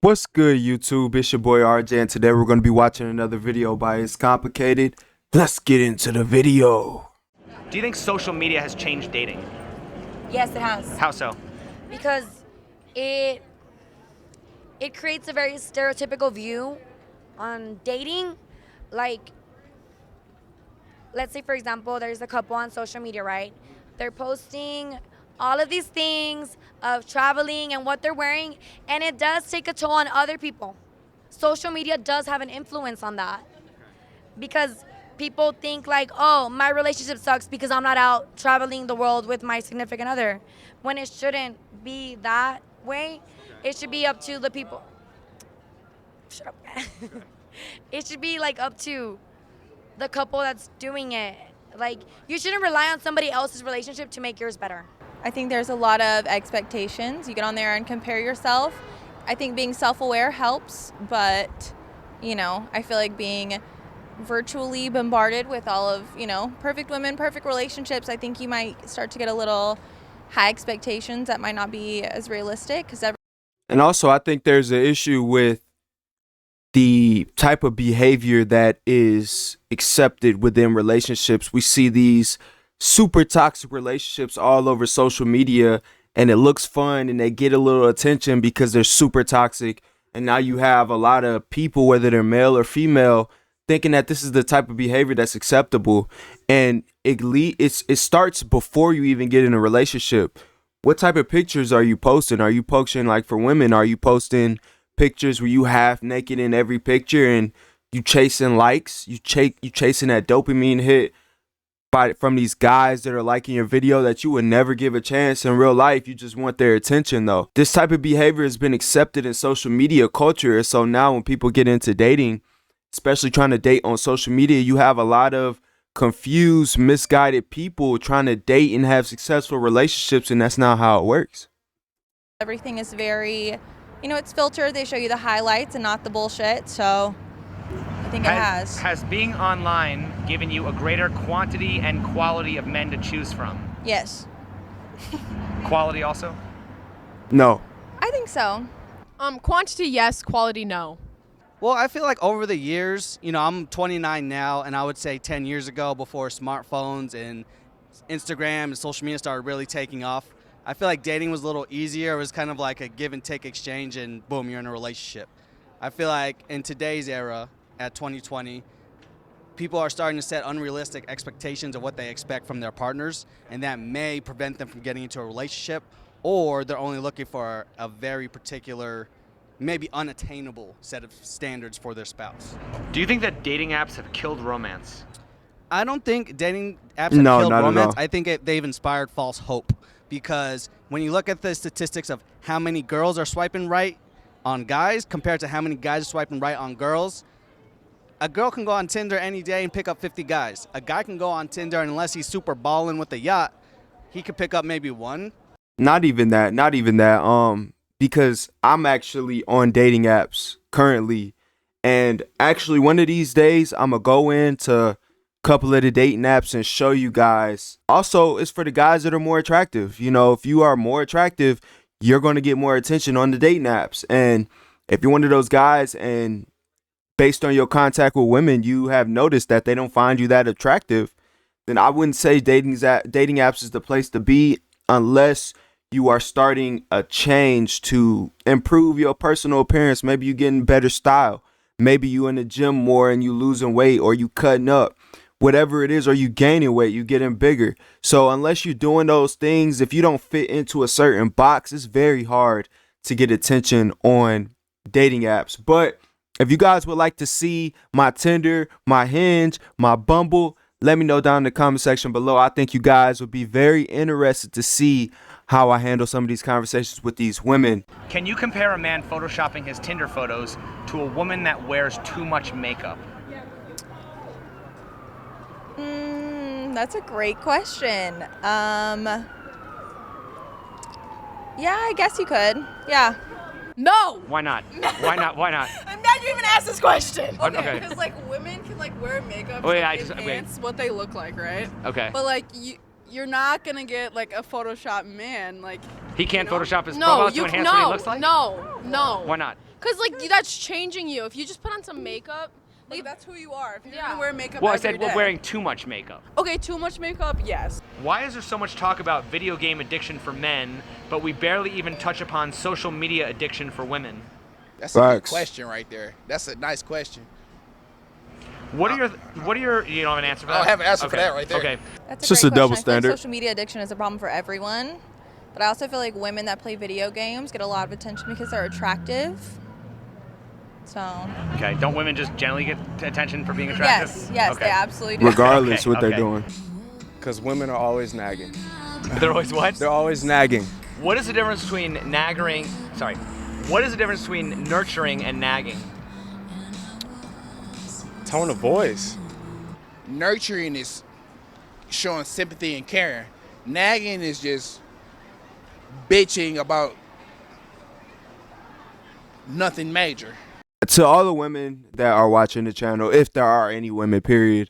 What's good, YouTube? It's your boy RJ, and today we're going to be watching another video by It's Complicated. Let's get into the video. Do you think social media has changed dating? Yes, it has. How so? Because it creates a very stereotypical view on dating. Like, let's say for example, there's a couple on social media, right? They're posting all of these things of traveling and what they're wearing, and it does take a toll on other people. Social media does have an influence on that because people think like, oh, my relationship sucks because I'm not out traveling the world with my significant other, when it shouldn't be that way. It should be up to the people. Shut up. It should be like up to the couple that's doing it. Like, you shouldn't rely on somebody else's relationship to make yours better. I think there's a lot of expectations. You get on there and compare yourself. I think being self-aware helps, but, I feel like being virtually bombarded with all of, perfect women, perfect relationships, I think you might start to get a little high expectations that might not be as realistic. And also, I think there's an issue with the type of behavior that is accepted within relationships. We see these super toxic relationships all over social media, and it looks fun and they get a little attention because they're super toxic. And now you have a lot of people, whether they're male or female, thinking that this is the type of behavior that's acceptable. And it starts before you even get in a relationship. What type of pictures are you posting? Are you posting, like for women, are you posting pictures where you half naked in every picture and you chasing likes? You chasing that dopamine hit from these guys that are liking your video that you would never give a chance in real life. You just want their attention though. This type of behavior has been accepted in social media culture. So now when people get into dating, especially trying to date on social media, you have a lot of confused, misguided people trying to date and have successful relationships, and that's not how it works. Everything is very, it's filtered. They show you the highlights and not the bullshit. So I think it has. Has being online given you a greater quantity and quality of men to choose from? Yes. Quality also? No. I think so. Quantity, yes. Quality, no. Well, I feel like over the years, I'm 29 now, and I would say 10 years ago, before smartphones and Instagram and social media started really taking off, I feel like dating was a little easier. It was kind of like a give and take exchange, and boom, you're in a relationship. I feel like in today's era, at 2020, people are starting to set unrealistic expectations of what they expect from their partners, and that may prevent them from getting into a relationship, or they're only looking for a very particular, maybe unattainable set of standards for their spouse. Do you think that dating apps have killed romance? I don't think dating apps have killed not at romance. all. I think they've inspired false hope, because when you look at the statistics of how many girls are swiping right on guys compared to how many guys are swiping right on girls, a girl can go on Tinder any day and pick up 50 guys. A guy can go on Tinder, and unless he's super balling with a yacht, he could pick up maybe one. Not even that. Because I'm actually on dating apps currently, and actually one of these days I'm gonna go into a couple of the dating apps and show you guys. Also, it's for the guys that are more attractive. If you are more attractive, you're gonna get more attention on the dating apps. And if you're one of those guys and based on your contact with women, you have noticed that they don't find you that attractive, then I wouldn't say dating apps is the place to be, unless you are starting a change to improve your personal appearance. Maybe you getting better style. Maybe you in the gym more and you losing weight, or you cutting up. Whatever it is, or you gaining weight, you getting bigger. So unless you're doing those things, if you don't fit into a certain box, it's very hard to get attention on dating apps. But if you guys would like to see my Tinder, my Hinge, my Bumble, let me know down in the comment section below. I think you guys would be very interested to see how I handle some of these conversations with these women. Can you compare a man photoshopping his Tinder photos to a woman that wears too much makeup? That's a great question. Yeah, I guess you could. Yeah. No! Why not? Why not? Why not? I'm not even asked this question. Okay. Because women can wear makeup Oh, yeah, to enhance what they look like, right? Okay. But you're not gonna get a Photoshop man He can't Photoshop his no, profile to you enhance no, what he looks like? no. Why not? Cause like that's changing you. If you just put on some makeup, Like that's who you are. If you're Yeah. gonna wear makeup Well, I every said day. wearing too much makeup. Okay, too much makeup, yes. Why is there so much talk about video game addiction for men, but we barely even touch upon social media addiction for women? That's a good Facts. question right there. That's a nice question. What are your you don't have an answer for I that? don't have an answer for Okay. that right there. Okay. That's It's just great a double question. I feel standard. like social media addiction is a problem for everyone, but I also feel like women that play video games get a lot of attention because they're attractive. So Okay. Don't women just generally get attention for being attractive? yes, Okay. they absolutely do. Regardless Okay, what they're okay. doing. Because women are always nagging. They're always what? They're always nagging. What is the difference between nagging? Sorry. What is the difference between nurturing and nagging? Tone of voice. Nurturing is showing sympathy and caring. Nagging is just bitching about nothing major. To all the women that are watching the channel, if there are any women, period,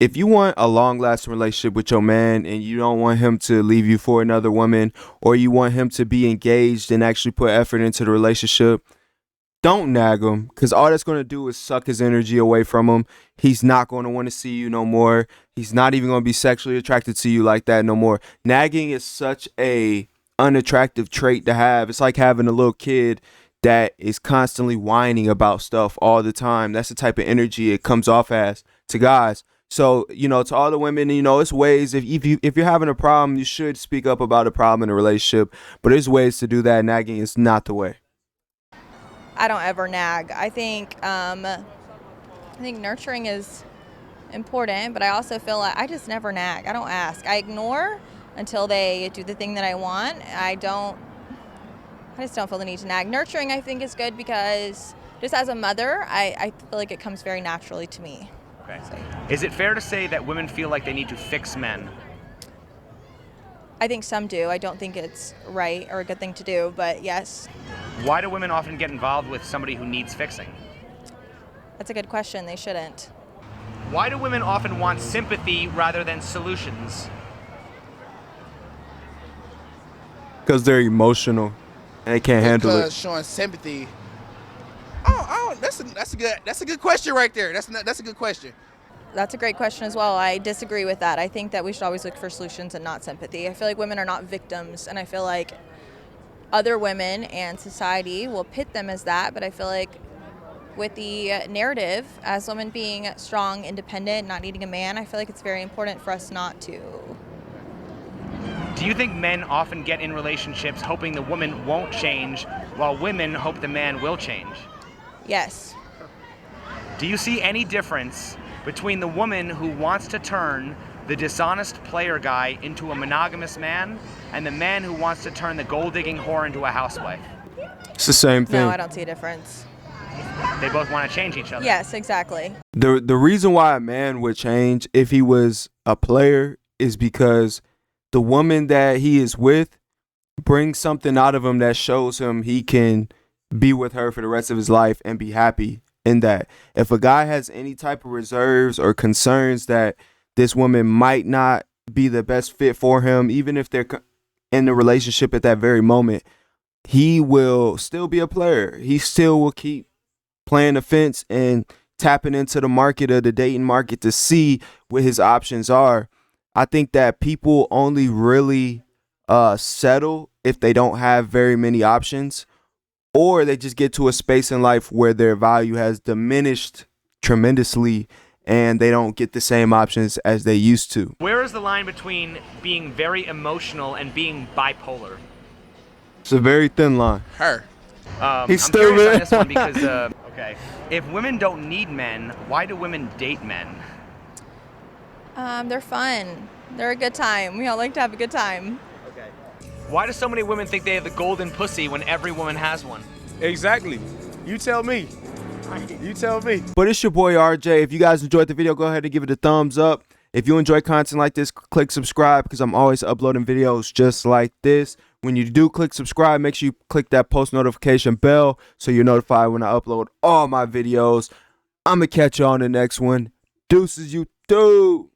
if you want a long-lasting relationship with your man and you don't want him to leave you for another woman, or you want him to be engaged and actually put effort into the relationship, don't nag him, because all that's going to do is suck his energy away from him. He's not going to want to see you no more. He's not even going to be sexually attracted to you like that no more. Nagging is such a unattractive trait to have. It's like having a little kid that is constantly whining about stuff all the time. That's the type of energy it comes off as to guys. So, to all the women, it's ways, if you're having a problem, you should speak up about a problem in a relationship, but there's ways to do that. Nagging is not the way. I don't ever nag. I think nurturing is important, but I also feel like I just never nag. I don't ask. I ignore until they do the thing that I want. I just don't feel the need to nag. Nurturing, I think, is good because just as a mother, I feel like it comes very naturally to me. Okay. Is it fair to say that women feel like they need to fix men? I think some do. I don't think it's right or a good thing to do, but yes, Why do women often get involved with somebody who needs fixing? that's a good question. They shouldn't. Why do women often want sympathy rather than solutions? Because they're emotional and they can't handle Because it. showing sympathy. Oh, that's a good question right there. That's a good question. That's a great question as well. I disagree with that. I think that we should always look for solutions and not sympathy. I feel like women are not victims, and I feel like other women and society will pit them as that, but I feel like with the narrative as women being strong, independent, not needing a man, I feel like it's very important for us not to. Do you think men often get in relationships hoping the woman won't change, while women hope the man will change? Yes. Do you see any difference between the woman who wants to turn the dishonest player guy into a monogamous man and the man who wants to turn the gold-digging whore into a housewife? It's the same thing. No, I don't see a difference. They both want to change each other. Yes, exactly. The reason why a man would change if he was a player is because the woman that he is with brings something out of him that shows him he can be with her for the rest of his life and be happy in that. If a guy has any type of reserves or concerns that this woman might not be the best fit for him, even if they're in the relationship at that very moment, he will still be a player. He still will keep playing the fence and tapping into the market of the dating market to see what his options are. I think that people only really settle if they don't have very many options, or they just get to a space in life where their value has diminished tremendously and they don't get the same options as they used to. Where is the line between being very emotional and being bipolar? It's a very thin line. Her. He's I'm still curious on there. this one because, okay, if women don't need men, why do women date men? They're fun. They're a good time. We all like to have a good time. Okay. Why do so many women think they have the golden pussy when every woman has one? Exactly. You tell me. You tell me. But it's your boy RJ. If you guys enjoyed the video, go ahead and give it a thumbs up. If you enjoy content like this, click subscribe because I'm always uploading videos just like this. When you do click subscribe, make sure you click that post notification bell so you're notified when I upload all my videos. I'm going to catch you on the next one. Deuces, you dude.